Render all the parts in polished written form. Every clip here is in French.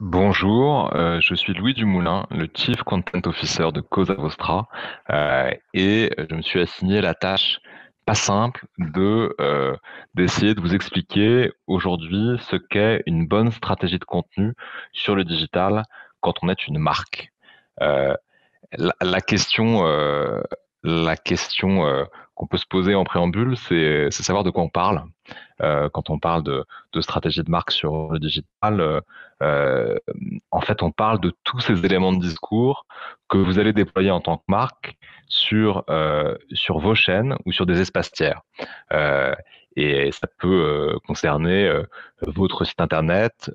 Bonjour, je suis Louis Dumoulin, le Chief Content Officer de Cosa Vostra, et je me suis assigné la tâche pas simple d'essayer de vous expliquer aujourd'hui ce qu'est une bonne stratégie de contenu sur le digital quand on est une marque. Euh, la question, qu'on peut se poser en préambule, c'est savoir de quoi on parle quand on parle de stratégie de marque sur le digital. Euh, En fait, on parle de tous ces éléments de discours que vous allez déployer en tant que marque sur vos chaînes ou sur des espaces tiers. Euh, et ça peut concerner votre site internet,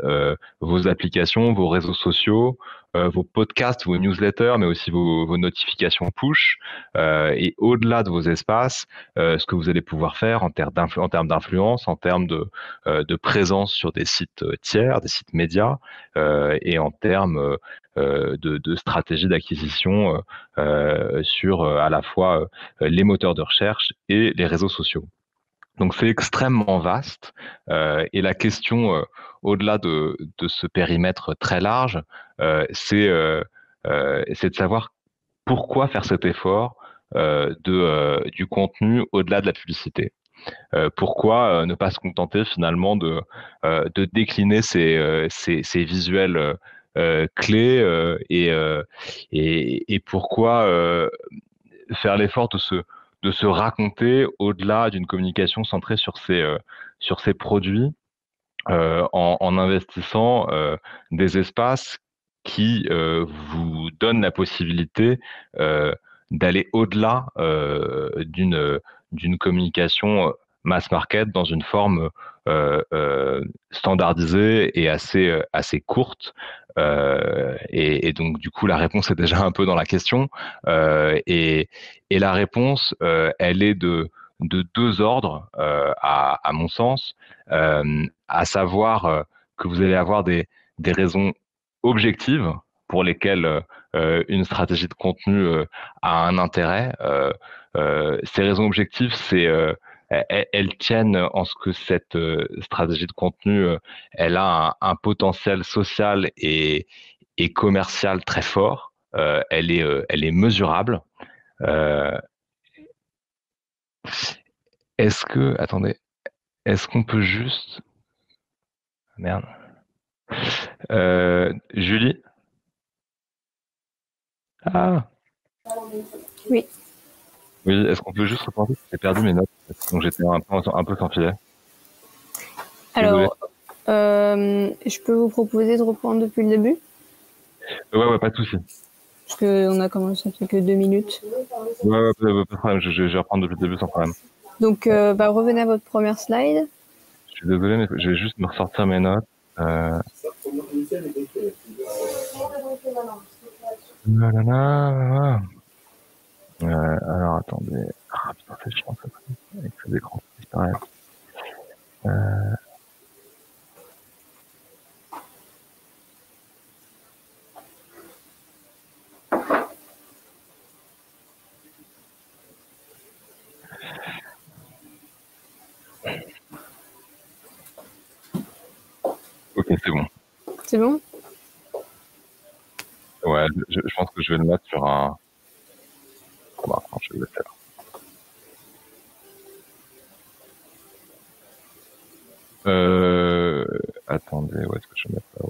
vos applications, vos réseaux sociaux, vos podcasts, vos newsletters, mais aussi vos notifications push. Et au-delà de vos espaces, ce que vous allez pouvoir faire en termes d'influence, en termes de présence sur des sites tiers, des sites médias, et en termes de stratégie d'acquisition sur à la fois les moteurs de recherche et les réseaux sociaux. Donc c'est extrêmement vaste et la question, au-delà de ce périmètre très large, c'est de savoir pourquoi faire cet effort du contenu au-delà de la publicité. Pourquoi ne pas se contenter finalement de décliner ces visuels clés et pourquoi faire l'effort de se raconter au-delà d'une communication centrée sur ces produits en investissant des espaces qui vous donnent la possibilité euh, d'aller au-delà d'une communication mass market dans une forme standardisée et assez courte. Et donc, du coup, la réponse est déjà un peu dans la question. Et la réponse, elle est de deux ordres, à mon sens. À savoir que vous allez avoir des raisons objectives pour lesquelles une stratégie de contenu a un intérêt. Ces raisons objectives, elles tiennent en ce que cette stratégie de contenu, elle a un potentiel social et commercial très fort. Elle est mesurable. Euh, attendez, est-ce qu'on peut juste, merde, Julie? Ah, Oui. oui, est-ce qu'on peut juste repenser que j'ai perdu mes notes? Donc j'étais un peu sans filet. Désolé. Alors, je peux vous proposer de reprendre depuis le début, Ouais, pas de souci. parce qu'on a commencé il y a que 2 minutes. Pas de problème, je vais reprendre depuis le début sans problème. Donc, revenez à votre première slide. Je suis désolé, mais je vais juste me ressortir mes notes. Euh... Alors attendez. Ah putain, c'est chiant ça. Avec ces écrans qui disparaissent. Ok, c'est bon. C'est bon? Ouais, je pense que je vais le mettre sur un. Bon, attends, je vais le faire. Attendez, où est-ce que je vais mettre ça?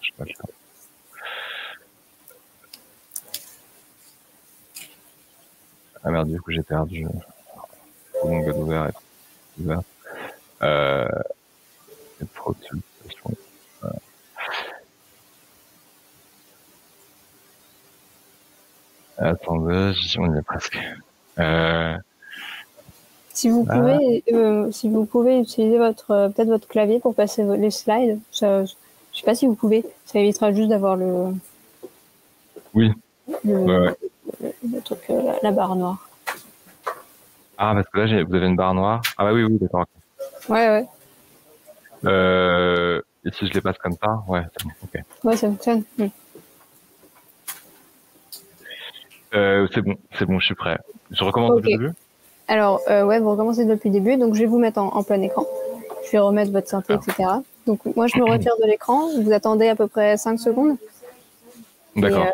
Je vais mettre là. Ah merde, du coup j'ai perdu. Mon code ouvert est ouvert. Trop de sollicitations. Attendez, on y est presque. Si vous pouvez utiliser peut-être votre clavier pour passer les slides, ça, je sais pas si vous pouvez. Ça évitera juste d'avoir Oui. le truc, la barre noire. Ah, parce que là, vous avez une barre noire. Ah bah oui, d'accord. Ouais. Et si je les passe comme ça, ouais, c'est bon, ok. Ouais, ça fonctionne. C'est bon, je suis prêt. Je recommence depuis le début? Alors, vous recommencez depuis le début. Donc, je vais vous mettre en plein écran. Je vais remettre votre synthé, etc. Donc moi, je me retire de l'écran. Vous attendez à peu près 5 secondes. D'accord.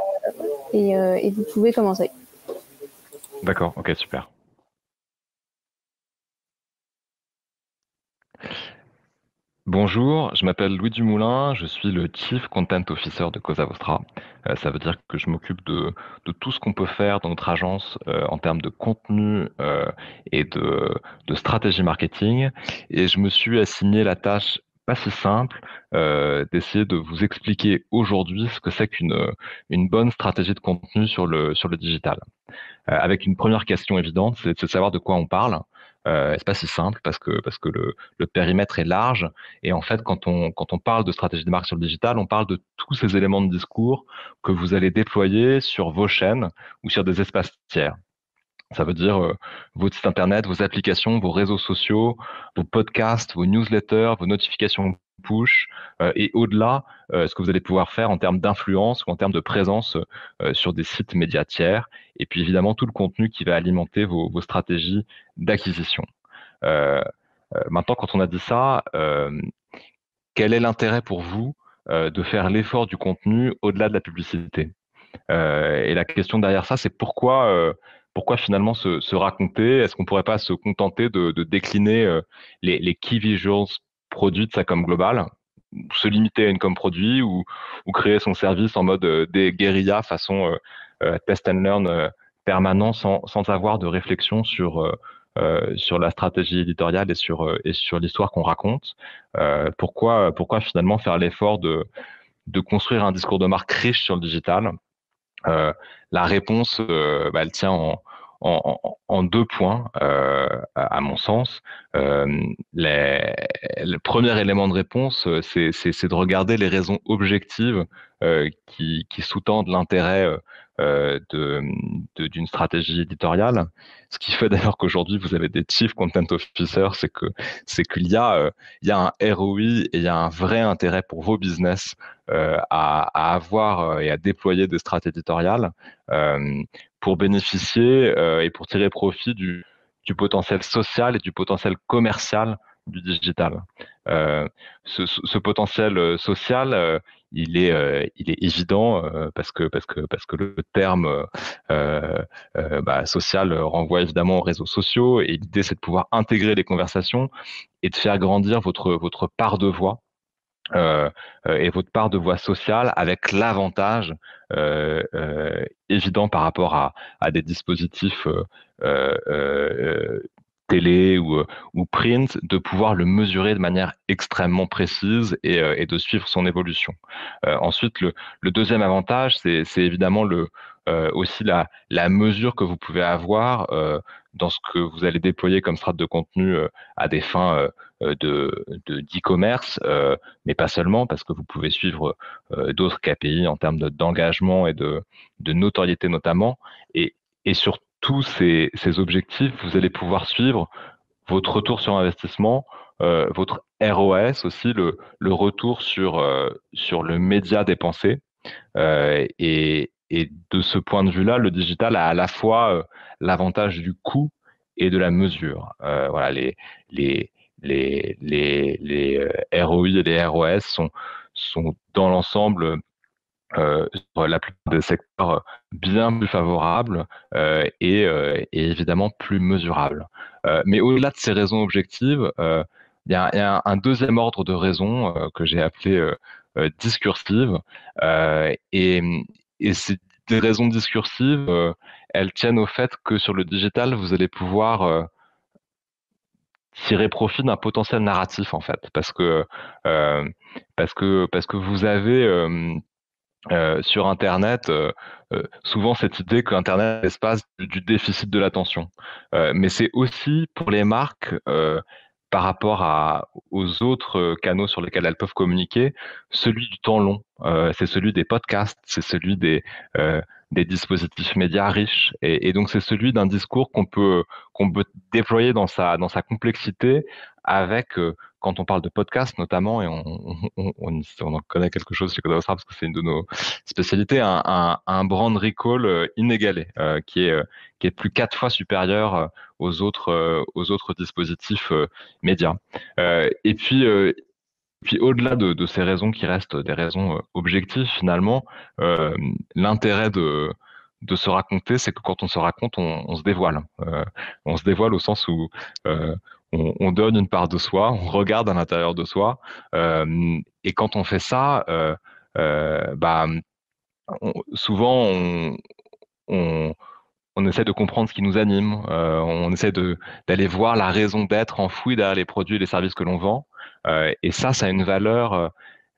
Et vous pouvez commencer. D'accord, ok, super. Bonjour, je m'appelle Louis Dumoulin, je suis le Chief Content Officer de Cosa Vostra. Ça veut dire que je m'occupe de tout ce qu'on peut faire dans notre agence en termes de contenu et de stratégie marketing. Et je me suis assigné la tâche pas si simple d'essayer de vous expliquer aujourd'hui ce que c'est qu'une bonne stratégie de contenu sur le digital. Avec une première question évidente, c'est de savoir de quoi on parle. C'est pas si simple parce que le périmètre est large et en fait quand on parle de stratégie de marque sur le digital, on parle de tous ces éléments de discours que vous allez déployer sur vos chaînes ou sur des espaces tiers. Ça veut dire votre site internet, vos applications, vos réseaux sociaux, vos podcasts, vos newsletters, vos notifications push, et au-delà, ce que vous allez pouvoir faire en termes d'influence ou en termes de présence sur des sites médias tiers, et puis évidemment tout le contenu qui va alimenter vos stratégies d'acquisition. Euh, Maintenant, quand on a dit ça, quel est l'intérêt pour vous de faire l'effort du contenu au-delà de la publicité? Et la question derrière ça, c'est pourquoi finalement se raconter? Est-ce qu'on pourrait pas se contenter de décliner les key visuals produits de sa com globale, ou se limiter à une com produit ou créer son service en mode des guérilla façon test and learn permanent sans avoir de réflexion sur la stratégie éditoriale et sur l'histoire qu'on raconte. Pourquoi finalement faire l'effort de construire un discours de marque riche sur le digital? Euh, la réponse, elle tient en deux points, à mon sens. Euh, le premier élément de réponse, c'est de regarder les raisons objectives qui sous-tendent l'intérêt d'une stratégie éditoriale. Ce qui fait d'ailleurs qu'aujourd'hui, vous avez des Chief Content Officers, c'est qu'il y a, il y a un ROI et il y a un vrai intérêt pour vos business à avoir et à déployer des stratégies éditoriales euh, pour bénéficier et pour tirer profit du potentiel social et du potentiel commercial du digital. Ce potentiel social, il est évident parce que le terme social renvoie évidemment aux réseaux sociaux et l'idée c'est de pouvoir intégrer les conversations et de faire grandir votre part de voix et votre part de voix sociale avec l'avantage évident par rapport à des dispositifs euh, euh, télé ou print, de pouvoir le mesurer de manière extrêmement précise et de suivre son évolution. Ensuite, le deuxième avantage, c'est évidemment aussi la mesure que vous pouvez avoir dans ce que vous allez déployer comme strate de contenu à des fins d'e-commerce, mais pas seulement, parce que vous pouvez suivre d'autres KPI en termes d'engagement et de notoriété notamment. Et, et sur tous ces objectifs, vous allez pouvoir suivre votre retour sur investissement, votre ROS aussi, le retour sur le média dépensé. Et de ce point de vue-là, le digital a à la fois l'avantage du coût et de la mesure. Voilà, les, les ROI et les ROS sont dans l'ensemble sur la plupart des secteurs bien plus favorables et évidemment plus mesurables. Mais au-delà de ces raisons objectives, il y a un deuxième ordre de raisons que j'ai appelé discursives. Euh, et, et ces des raisons discursives, elles tiennent au fait que sur le digital, vous allez pouvoir tirer profit d'un potentiel narratif en fait, euh, parce que vous avez sur Internet, souvent cette idée que Internet est l'espace du déficit de l'attention. Mais c'est aussi pour les marques, par rapport aux autres canaux sur lesquels elles peuvent communiquer, celui du temps long. C'est celui des podcasts, c'est celui des dispositifs médias riches. Et donc c'est celui d'un discours qu'on peut déployer dans sa complexité avec quand on parle de podcast notamment, et on en connaît quelque chose chez Codawastra parce que c'est une de nos spécialités, un brand recall inégalé, qui est plus 4 fois supérieur aux autres dispositifs médias. Et puis, puis au-delà de ces raisons qui restent des raisons objectives, finalement, l'intérêt de se raconter, c'est que quand on se raconte, on se dévoile. On se dévoile au sens où on donne une part de soi, on regarde à l'intérieur de soi, et quand on fait ça, bah, souvent on, on essaie de comprendre ce qui nous anime, on essaie d'aller voir la raison d'être enfouie derrière les produits et les services que l'on vend. Et ça a une valeur,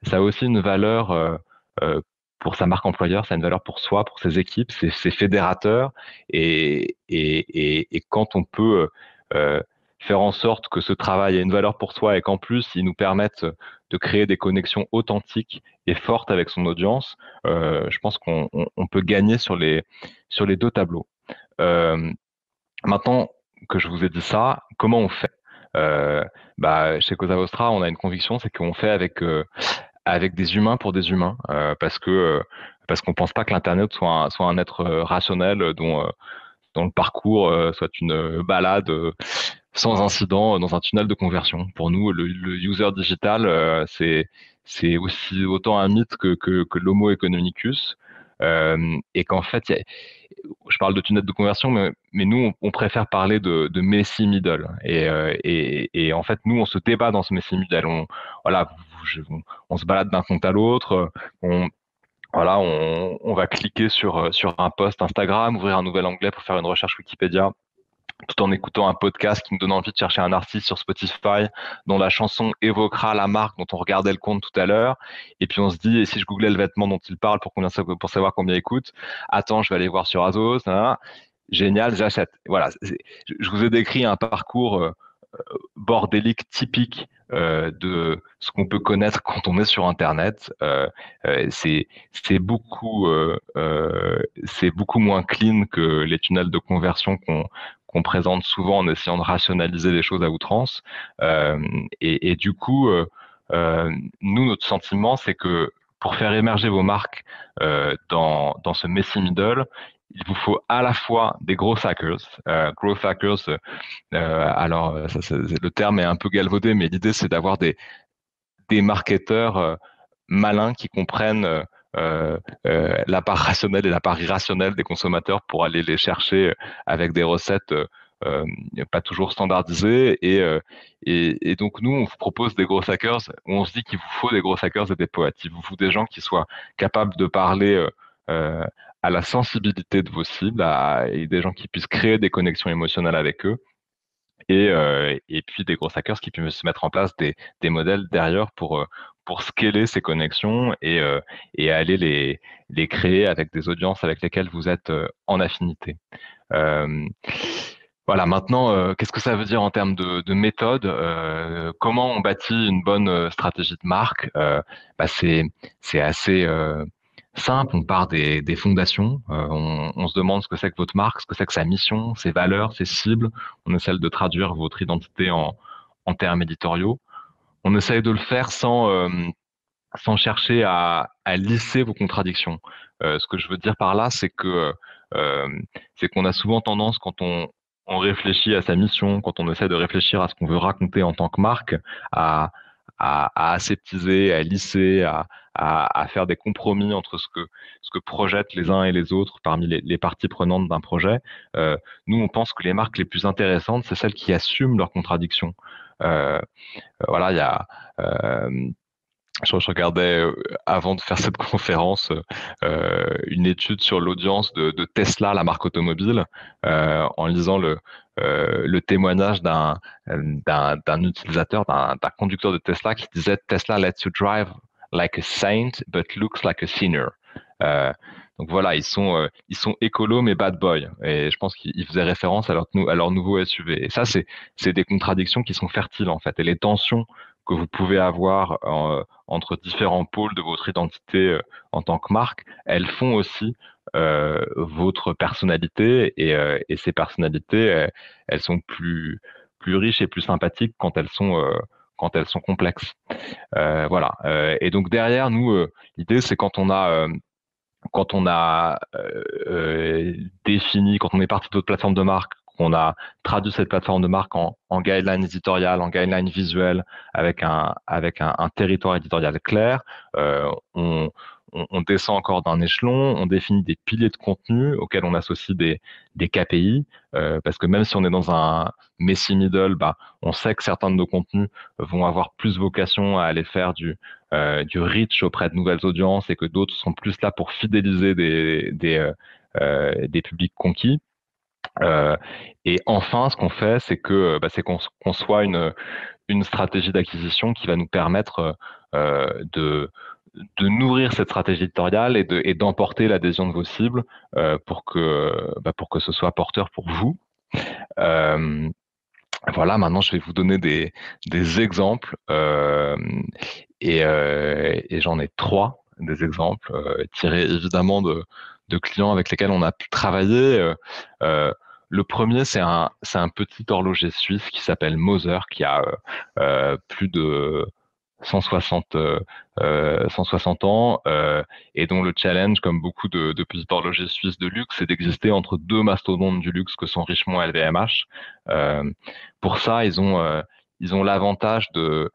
ça a aussi une valeur euh, pour sa marque employeur, ça a une valeur pour soi, pour ses équipes, c'est fédérateur. Et quand on peut faire en sorte que ce travail ait une valeur pour soi et qu'en plus il nous permette de créer des connexions authentiques et fortes avec son audience, je pense qu'on peut gagner sur les deux tableaux. Euh, Maintenant que je vous ai dit ça, comment on fait? Chez Cosa Vostra, on a une conviction, c'est qu'on fait avec des humains pour des humains, parce qu'on pense pas que l'Internet soit un être rationnel dont le parcours soit une balade sans incident dans un tunnel de conversion. Pour nous, le user digital, c'est aussi autant un mythe que l'Homo economicus, et qu'en fait, je parle de tunnel de conversion, mais nous, on préfère parler de Messi middle. Et en fait, nous, on se débat dans ce Messi middle. Voilà, on se balade d'un compte à l'autre. Voilà, on va cliquer sur un post Instagram, ouvrir un nouvel onglet pour faire une recherche Wikipédia, tout en écoutant un podcast qui me donne envie de chercher un artiste sur Spotify dont la chanson évoquera la marque dont on regardait le compte tout à l'heure. Et puis on se dit, et si je googlais le vêtement dont il parle pour savoir combien il coûte, attends, je vais aller voir sur Azos, hein, génial, j'achète. Voilà, je vous ai décrit un parcours bordélique typique de ce qu'on peut connaître quand on est sur Internet. C'est beaucoup moins clean que les tunnels de conversion qu'on présente souvent en essayant de rationaliser les choses à outrance. Et du coup, nous, notre sentiment, c'est que pour faire émerger vos marques dans ce messy middle, il vous faut à la fois des gros hackers. Growth hackers, le terme est un peu galvaudé, mais l'idée, c'est d'avoir des marketeurs malins qui comprennent la part rationnelle et la part irrationnelle des consommateurs pour aller les chercher avec des recettes pas toujours standardisées. Et donc, nous, on vous propose des gros hackers où on se dit qu'il vous faut des gros hackers et des poètes. Il vous faut des gens qui soient capables de parler euh, à la sensibilité de vos cibles, et des gens qui puissent créer des connexions émotionnelles avec eux, et puis des gros hackers qui peuvent se mettre en place des modèles derrière pour scaler ces connexions et aller les créer avec des audiences avec lesquelles vous êtes en affinité. Euh, voilà, maintenant, qu'est-ce que ça veut dire en termes de méthode? Comment on bâtit une bonne stratégie de marque? C'est assez simple. On part des fondations. On se demande ce que c'est que votre marque, ce que c'est que sa mission, ses valeurs, ses cibles. On essaie de traduire votre identité en termes éditoriaux. On essaye de le faire sans chercher à lisser vos contradictions. Ce que je veux dire par là, euh, c'est qu'on a souvent tendance, quand on réfléchit à sa mission, quand on essaie de réfléchir à ce qu'on veut raconter en tant que marque, à, à aseptiser, à lisser, à faire des compromis entre ce que projettent les uns et les autres parmi les parties prenantes d'un projet. Nous, on pense que les marques les plus intéressantes, c'est celles qui assument leurs contradictions. Voilà, il y a je regardais avant de faire cette conférence une étude sur l'audience de Tesla, la marque automobile, en lisant le témoignage d'un utilisateur, d'un conducteur de Tesla qui disait Tesla lets you drive like a saint but looks like a sinner. Euh, donc voilà, ils sont écolos mais bad boy. Et je pense qu'ils faisaient référence à leur nouveau SUV. Et ça, c'est des contradictions qui sont fertiles en fait. Et les tensions que vous pouvez avoir entre différents pôles de votre identité en tant que marque, elles font aussi votre personnalité et ces personnalités, elles sont plus riches et plus sympathiques quand elles sont complexes. Voilà. Et donc derrière nous, l'idée c'est quand on a défini, quand on est parti d'autres plateformes de marque, on a traduit cette plateforme de marque en guideline éditoriale, en guideline visuelle, avec un territoire éditorial clair. On descend encore d'un échelon, on définit des piliers de contenu auxquels on associe des KPI, parce que même si on est dans un messy middle, on sait que certains de nos contenus vont avoir plus vocation à aller faire du reach auprès de nouvelles audiences et que d'autres sont plus là pour fidéliser des publics conquis. Et enfin, ce qu'on fait, c'est qu'on conçoit une stratégie d'acquisition qui va nous permettre de nourrir cette stratégie éditoriale et d'emporter l'adhésion de vos cibles pour que ce soit porteur pour vous. Voilà, maintenant je vais vous donner des exemples et j'en ai 3 des exemples tirés évidemment de clients avec lesquels on a pu travailler. Le premier, c'est un petit horloger suisse qui s'appelle Moser, qui a plus de 160 ans et dont le challenge, comme beaucoup de petits horlogers suisses de luxe, c'est d'exister entre 2 mastodontes du luxe que sont Richemont et LVMH. Pour ça, ils ont l'avantage d'un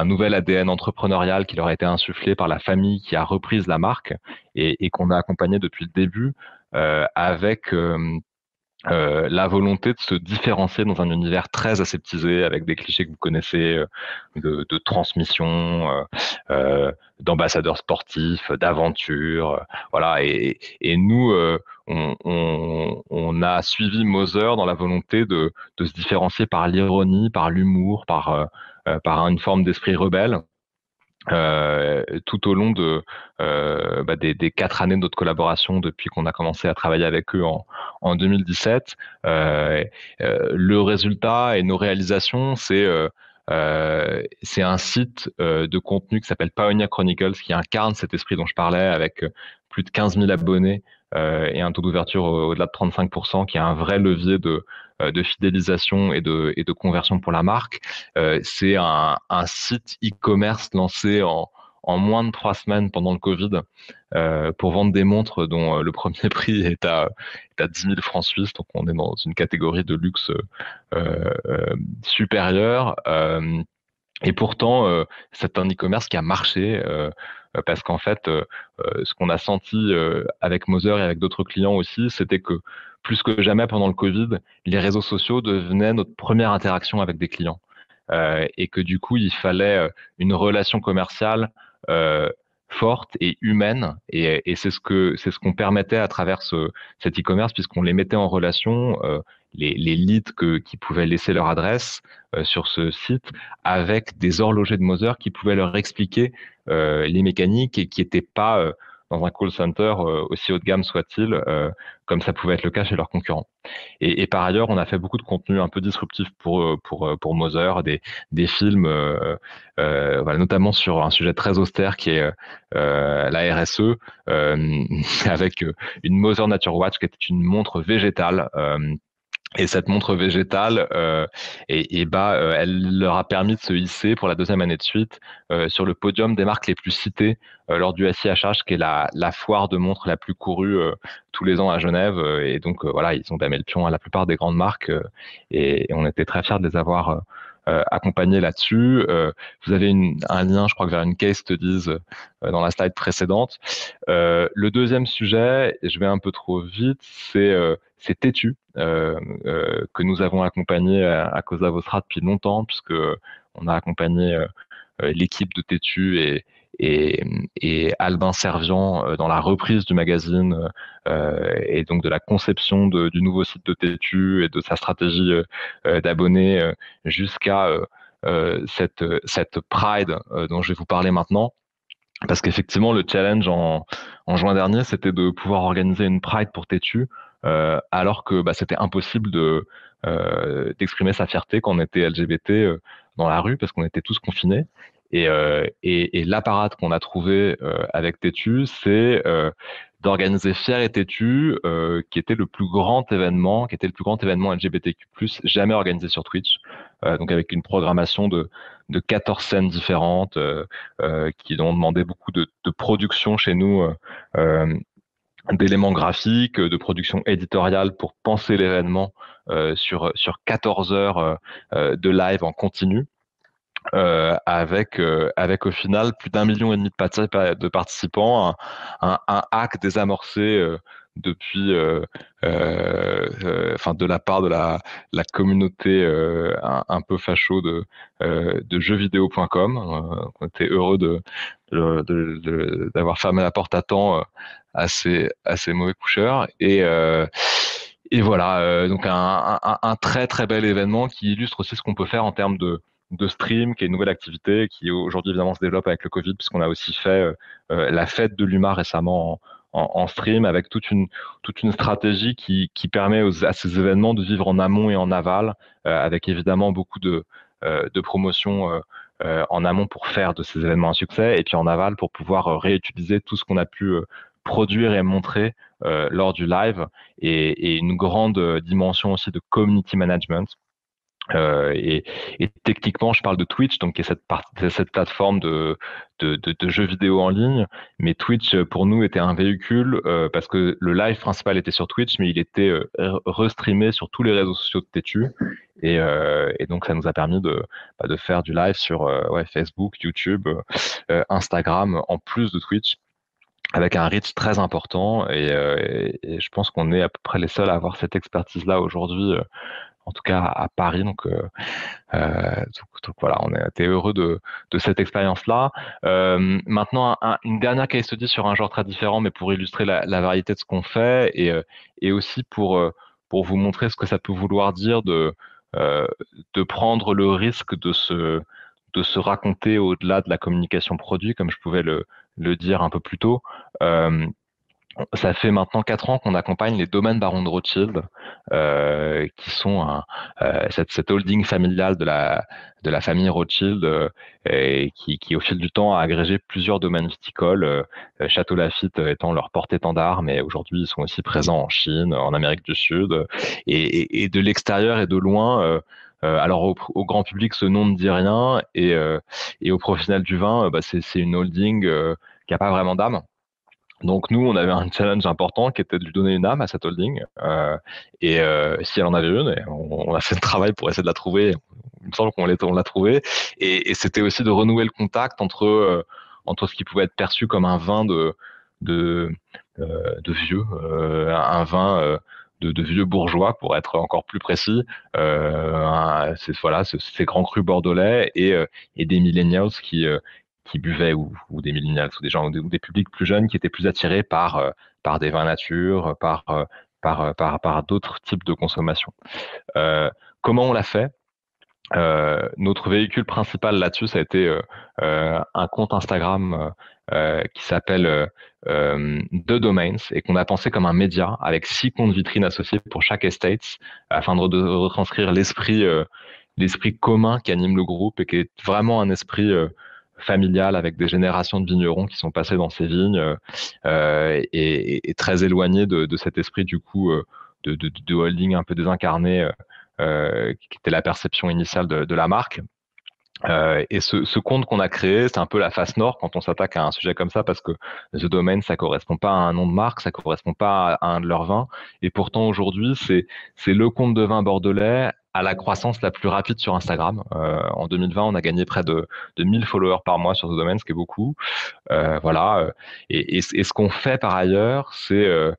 nouvel ADN entrepreneurial qui leur a été insufflé par la famille qui a reprise la marque et qu'on a accompagné depuis le début avec la volonté de se différencier dans un univers très aseptisé avec des clichés que vous connaissez de transmission, d'ambassadeurs sportifs, d'aventure, voilà. Et nous, on a suivi Moser dans la volonté de se différencier par l'ironie, par l'humour, par une forme d'esprit rebelle. Tout au long des 4 années de notre collaboration depuis qu'on a commencé à travailler avec eux en 2017. Le résultat et nos réalisations, c'est un site de contenu qui s'appelle Pioneer Chronicles qui incarne cet esprit dont je parlais avec plus de 15 000 abonnés et un taux d'ouverture au-delà de 35%, qui est un vrai levier de fidélisation et de conversion pour la marque. C'est un site e-commerce lancé en moins de 3 semaines pendant le Covid pour vendre des montres dont le premier prix est à 10 000 francs suisses. Donc on est dans une catégorie de luxe supérieure. Et pourtant, c'est un e-commerce qui a marché parce qu'en fait, ce qu'on a senti avec Moser et avec d'autres clients aussi, c'était que plus que jamais pendant le Covid, les réseaux sociaux devenaient notre première interaction avec des clients et que du coup, il fallait une relation commerciale forte et humaine et c'est ce qu'on permettait à travers cet e-commerce puisqu'on les mettait en relation. Les leads qui pouvaient laisser leur adresse sur ce site avec des horlogers de Moser qui pouvaient leur expliquer les mécaniques et qui n'étaient pas dans un call center aussi haut de gamme soit-il, comme ça pouvait être le cas chez leurs concurrents. Et par ailleurs, on a fait beaucoup de contenu un peu disruptif pour Moser, des films, voilà, notamment sur un sujet très austère qui est la RSE, avec une Moser Nature Watch qui était une montre végétale. Et cette montre végétale, elle leur a permis de se hisser pour la 2e année de suite sur le podium des marques les plus citées lors du SIHH, qui est la foire de montres la plus courue tous les ans à Genève. Et donc voilà, ils ont damé le pion à la plupart des grandes marques et on était très fiers de les avoir accompagnés là-dessus. Vous avez un lien, je crois, vers une case studies dans la slide précédente. Le deuxième sujet, et je vais un peu trop vite, c'est Tétu, que nous avons accompagné à Cosa Vostra depuis longtemps, puisque on a accompagné l'équipe de Tétu et Albin Servian dans la reprise du magazine et donc de la conception du nouveau site de Tétu et de sa stratégie d'abonnés jusqu'à cette Pride dont je vais vous parler maintenant. Parce qu'effectivement, le challenge en juin dernier, c'était de pouvoir organiser une Pride pour Tétu, alors que c'était impossible d'exprimer sa fierté quand on était LGBT dans la rue, parce qu'on était tous confinés. Et l'apparat qu'on a trouvé avec Tétu, c'est d'organiser Fier et Tétu, qui était le plus grand événement LGBTQ+, jamais organisé sur Twitch. Donc avec une programmation de 14 scènes différentes qui ont demandé beaucoup de production chez nous d'éléments graphiques, de production éditoriale pour penser l'événement sur 14 heures de live en continu. Avec au final plus d'1,5 million de participants, un hack désamorcé depuis, enfin de la part de la communauté un peu facho de jeuxvideo.com. On était heureux d'avoir fermé la porte à temps à ces mauvais coucheurs. Et voilà, donc un très très bel événement qui illustre aussi ce qu'on peut faire en termes de stream, qui est une nouvelle activité qui aujourd'hui évidemment se développe avec le Covid, puisqu'on a aussi fait la fête de l'UMA récemment en stream, avec toute une stratégie qui permet à ces événements de vivre en amont et en aval, avec évidemment beaucoup de promotion en amont pour faire de ces événements un succès, et puis en aval pour pouvoir réutiliser tout ce qu'on a pu produire et montrer lors du live, et une grande dimension aussi de community management. Et techniquement, je parle de Twitch, donc qui est cette plateforme de jeux vidéo en ligne. Mais Twitch, pour nous, était un véhicule parce que le live principal était sur Twitch, mais il était restreamé sur tous les réseaux sociaux de Tétu. Et donc, ça nous a permis de faire du live sur Facebook, YouTube, Instagram, en plus de Twitch, avec un reach très important. Et je pense qu'on est à peu près les seuls à avoir cette expertise-là aujourd'hui, en tout cas à Paris. Donc voilà, on a été heureux de cette expérience-là. Maintenant, une dernière case study sur un genre très différent, mais pour illustrer la variété de ce qu'on fait, et aussi pour vous montrer ce que ça peut vouloir dire de prendre le risque de se raconter au-delà de la communication produit, comme je pouvais le dire un peu plus tôt. Ça fait maintenant 4 ans qu'on accompagne les domaines barons de Rothschild, qui sont cette holding familiale de la famille Rothschild, et qui, au fil du temps, a agrégé plusieurs domaines viticoles, Château Lafite étant leur porte-étendard, mais aujourd'hui, ils sont aussi présents en Chine, en Amérique du Sud, et de l'extérieur et de loin. Alors au grand public, ce nom ne dit rien, et aux professionnels du vin, c'est une holding qui n'a pas vraiment d'âme. Donc nous, on avait un challenge important qui était de lui donner une âme à cette holding. Si elle en avait une, et on a fait le travail pour essayer de la trouver. Il me semble on l'a trouvée. Et c'était aussi de renouer le contact entre ce qui pouvait être perçu comme un vin de, de vieux, un vin de vieux bourgeois, pour être encore plus précis. Voilà, ces grands crus bordelais, et des millennials qui buvaient, ou des millennials, ou des gens, ou des publics plus jeunes qui étaient plus attirés par des vins nature, par d'autres types de consommation. Comment on l'a fait? Notre véhicule principal là-dessus, ça a été un compte Instagram qui s'appelle The Domains, et qu'on a pensé comme un média avec 6 comptes vitrines associés pour chaque estate, afin de retranscrire l'esprit commun qui anime le groupe, et qui est vraiment un esprit familial, avec des générations de vignerons qui sont passés dans ces vignes, et très éloigné de cet esprit du coup de holding un peu désincarné, qui était la perception initiale de la marque. Et ce compte qu'on a créé, c'est un peu la face nord quand on s'attaque à un sujet comme ça, parce que The Domain, ça correspond pas à un nom de marque, ça correspond pas à un de leurs vins. Et pourtant, aujourd'hui, c'est le compte de vin bordelais à la croissance la plus rapide sur Instagram. En 2020, on a gagné près de 1000 followers par mois sur The Domain, ce qui est beaucoup. Voilà. Et ce qu'on fait par ailleurs, c'est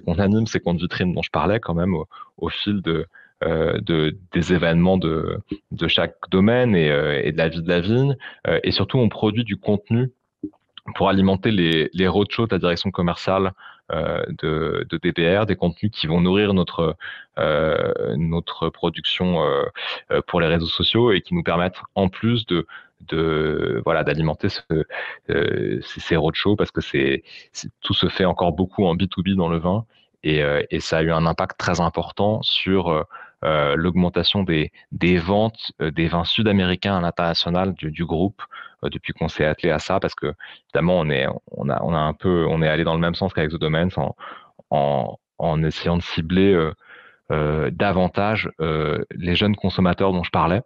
qu'on anime ces comptes vitrines dont je parlais quand même au fil des événements de chaque domaine, et de la vie de la vigne. Et surtout, on produit du contenu pour alimenter les roadshows de la direction commerciale de DBR, des contenus qui vont nourrir notre production pour les réseaux sociaux, et qui nous permettent en plus voilà, d'alimenter ces roadshows, parce que tout se fait encore beaucoup en B2B dans le vin, et ça a eu un impact très important sur l'augmentation des ventes des vins sud-américains à l'international du groupe, depuis qu'on s'est attelé à ça, parce que évidemment on est allé dans le même sens qu'avec The Domains, en essayant de cibler davantage les jeunes consommateurs dont je parlais.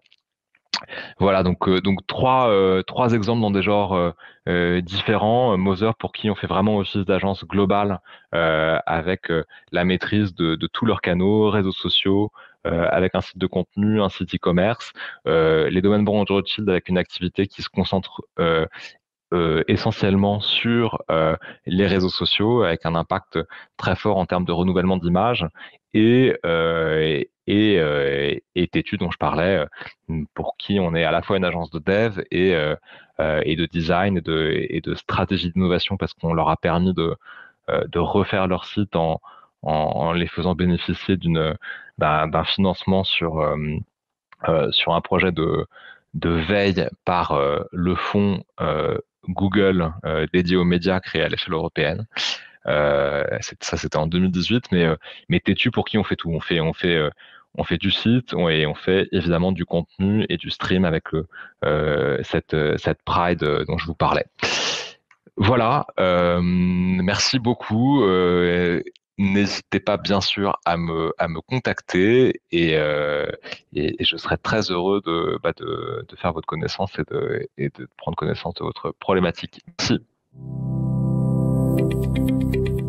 Voilà, donc trois exemples dans des genres différents. Moser, pour qui on fait vraiment office d'agence globale avec la maîtrise de tous leurs canaux, réseaux sociaux, avec un site de contenu, un site e-commerce. Les domaines Brand Rothschild avec une activité qui se concentre essentiellement sur les réseaux sociaux, avec un impact très fort en termes de renouvellement d'image, et Tétu dont je parlais, pour qui on est à la fois une agence de dev et de design et de stratégie d'innovation, parce qu'on leur a permis de refaire leur site en les faisant bénéficier d'un financement sur un projet de veille par le fonds Google dédié aux médias créé à l'échelle européenne. Ça, c'était en 2018, mais Tétu, pour qui on fait tout. On fait du site et on fait évidemment du contenu et du stream avec cette Pride dont je vous parlais. Voilà, merci beaucoup. N'hésitez pas bien sûr à me contacter et je serai très heureux de faire votre connaissance et de prendre connaissance de votre problématique. Merci.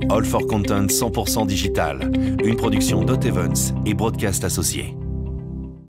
All for Content 100% digital, une production Dot Events et Broadcast Associés.